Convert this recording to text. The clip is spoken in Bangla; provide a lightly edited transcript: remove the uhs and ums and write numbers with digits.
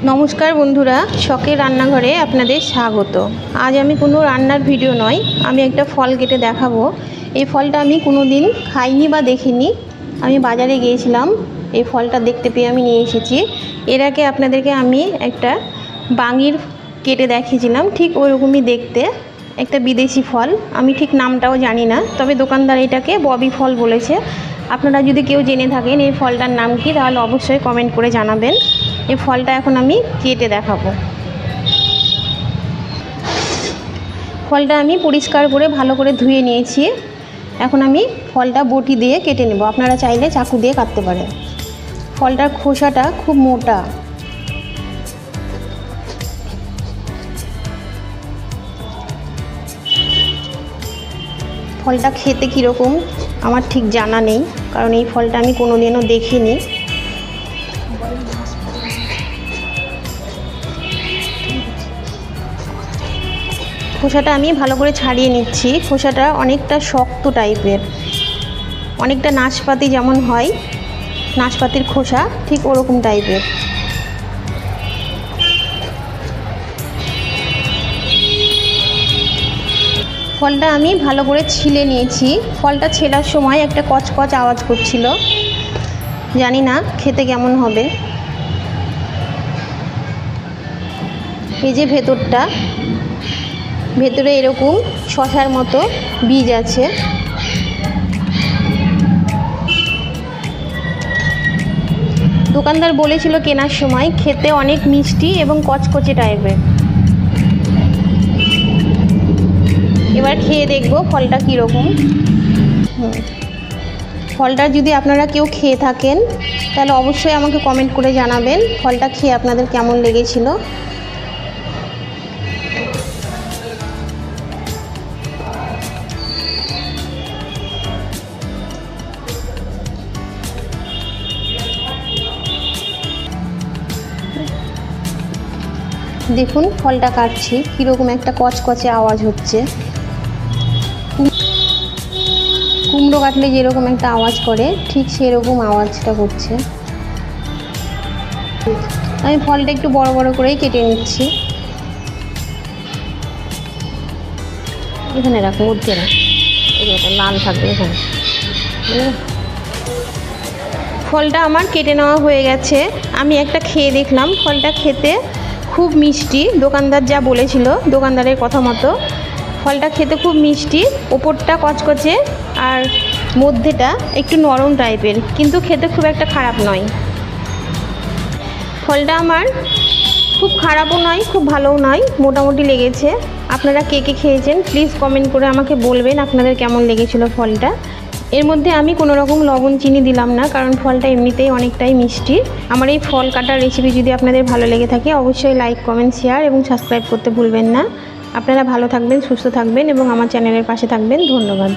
नमस्कार बंधुरा शखेर रान्नाघरे आपनादेर स्वागत। आज आमी कोनो रान्नार भिडियो नय, आमी एकटा फल केटे देखाबो। এই ফলটা আমি কোনোদিন খাইনি বা দেখিনি। আমি বাজারে গিয়েছিলাম, এই ফলটা দেখতে পেয়ে আমি নিয়ে এসেছি। এর আগে আপনাদেরকে আমি একটা বাঙির কেটে দেখিয়েছিলাম, ঠিক ওইরকমই দেখতে একটা বিদেশি ফল। আমি ঠিক নামটাও জানি না, তবে দোকানদার এটাকে ববি ফল বলেছে। আপনারা যদি কেউ জেনে থাকেন এই ফলটার নাম কি, তাহলে অবশ্যই কমেন্ট করে জানাবেন। এই ফলটা এখন আমি কেটে দেখাবো। ফলটা আমি পরিষ্কার করে ভালো করে ধুয়ে নিয়েছি। এখন আমি ফলটা বটি দিয়ে কেটে নেব। আপনারা চাইলে চাকু দিয়ে কাটতে পারেন। ফলটার খোসাটা খুব মোটা। ফলটা খেতে কীরকম আমার ঠিক জানা নেই, কারণ এই ফলটা আমি কোনোদিনও দেখিনি। খোসাটা আমি ভালো করে ছাড়িয়ে নিচ্ছি। খোসাটা অনেকটা শক্ত টাইপের, অনেকটা নাশপাতি যেমন হয়, নাশপাতির খোসা ঠিক ওরকম টাইপের। ফলটা আমি ভালো করে ছিলে নিয়েছি। ফলটা ছেলার সময় একটা কচকচ আওয়াজ করছিল, জানি না খেতে কেমন হবে। এই যে ভেতরটা, ভেতরে এরকম শসার মতো বীজ আছে। দোকানদার বলেছিল কেনার সময় খেতে অনেক মিষ্টি এবং কচকচে টাইপের। এবার খেয়ে দেখব ফলটা কীরকম। ফলটা যদি আপনারা কেউ খেয়ে থাকেন তাহলে অবশ্যই আমাকে কমেন্ট করে জানাবেন ফলটা খেয়ে আপনাদের কেমন লেগেছিল। দেখুন ফলটা কাটছি কীরকম একটা কচকচে আওয়াজ হচ্ছে। কুমড়ো কাটলে যেরকম একটা আওয়াজ করে ঠিক সেরকম আওয়াজটা করছে। আমি ফলটা একটু বড় বড় করেই কেটে নিচ্ছি। এখানে রাখ, মধ্যে রাখ, এটা লাল থাকবে এখানে। ফলটা আমার কেটে নেওয়া হয়ে গেছে। আমি একটা খেয়ে দেখলাম, ফলটা খেতে খুব মিষ্টি। দোকানদার যা বলেছিল, দোকানদারের কথা মতো ফলটা খেতে খুব মিষ্টি, ওপরটা কচকচে আর মধ্যেটা একটু নরম টাইপের, কিন্তু খেতে খুব একটা খারাপ নয়। ফলটা আমার খুব খারাপও নয়, খুব ভালোও নয়, মোটামুটি লেগেছে। আপনারা কে কে খেয়েছেন প্লিজ কমেন্ট করে আমাকে বলবেন আপনাদের কেমন লেগেছিল ফলটা। এর মধ্যে আমি কোনো রকম লবণ চিনি দিলাম না, কারণ ফলটা এমনিতেই অনেকটাই মিষ্টি। আমার এই ফল কাটার রেসিপি যদি আপনাদের ভালো লেগে থাকে অবশ্যই লাইক, কমেন্ট, শেয়ার এবং সাবস্ক্রাইব করতে ভুলবেন না। আপনারা ভালো থাকবেন, সুস্থ থাকবেন এবং আমার চ্যানেলের পাশে থাকবেন। ধন্যবাদ।